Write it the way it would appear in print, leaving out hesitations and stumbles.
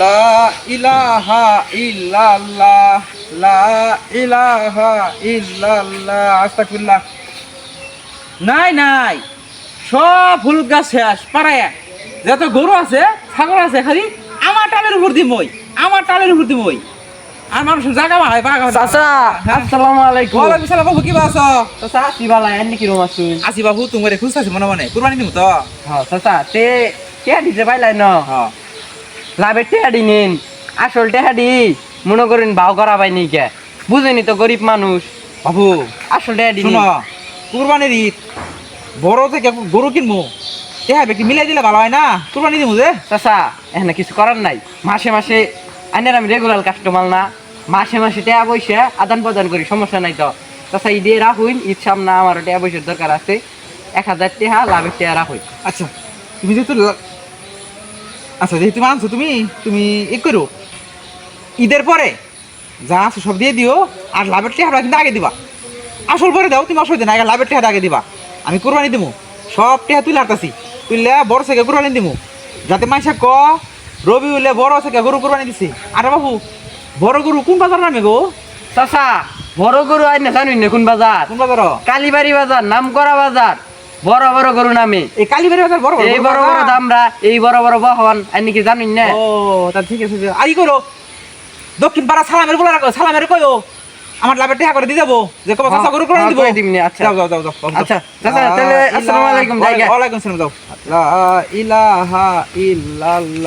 লা ইলাহা ইল্লাল্লাহ লা ইলাহা ইল্লাল্লাহ আস্তাগফিরুল্লাহ। নাই নাই, সব ফুল গাছ শেষ পাড়ায়। যত গরু আছে ছাগল আছে, খালি আমার টালের উপর দি মই, আমার টালের উপর দি মই। আর মানুষের জায়গা ভাই বাগা। চাচা আসসালামু আলাইকুম। ওয়ালাইকুম সালাম বাবু, কি আছো? চাচা আসি বালা এন্ড কি রুম আছুন? আসি বাবু, তোমার খুঁজতেছি মনে মনে, কুরবানি দিমু তো। হ্যাঁ চাচা তে কে দিতে পাইলাই ন? হ্যাঁ লাভে টেহাডি নিন, আসল টেহাডি মনে করেন ভাও করা পাইনি কে, বুঝেনি তো গরিব মানুষ। বাবু আসল টেহাডি নিন। শুনো, কুরবানির ঈদ, বড় থেকে গরু কিনবো, হ্যাঁ ব্যক্তি মিলাই দিলে ভালো হয় না? কুরবানি দিমু যে। চাচা এখানে কিছু করার নাই, মাসে মাসে আইনের আমি রেগুলার কাস্টমার না, মাসে মাসে টাকা পয়সা আদান প্রদান করি, সমস্যা নাই তো। চাচা ঈদে রাখুন, ঈদ সামনে আমার টাকা পয়সার দরকার আছে, 1000 টাকা লাভের টাকা রাখুন। আচ্ছা তুমি যেহেতু আচ্ছা যেহেতু আনছো, তুমি তুমি ই করো, ঈদের পরে যা আছে সব দিয়ে দিও, আর লাভের টাকা কিন্তু আগে দিবা। আসল পরে দাও তুমি, অসুবিধা নাই, লাভের টাকা আগে দিবা। আমি কুরবানি দিমু, সব টাকা তুলে হাঁটাছি, তুললে বড় থেকে কুরবানি দিমু, যাতে মাইসা ক রবি হইলে বড় থেকে গরু কুরবানি দিছি। আরে বাবু, বড় গরু কোন বাজার নামে গো? চাচা বড় গরু আইনে জানুন না কোন বাজার? কোন বাজার? কালীবাড়ি বাজার, নামকরা বাজার। বড় বড় গরু নামে এই কালীবাড়ি বাজার বড় এই বড় বড় দামরা, এই বড় বড় বহন আইনি কি জানুন না? ও তা ঠিক আছে। আই করো, দক্ষিণ পাড়া সালামের বলে রাখো, সালামের কইও আমার লাভের টাকা করে দিয়ে যাবো, যে কবে চাচা গরু করে দিব। আচ্ছা যাও যাও যাও যাও। আচ্ছা চাচা তাহলে আসসালামু আলাইকুম। ওয়ালাইকুম সালাম। যাও। লা ইলাহা ইল্লাল্লাহ।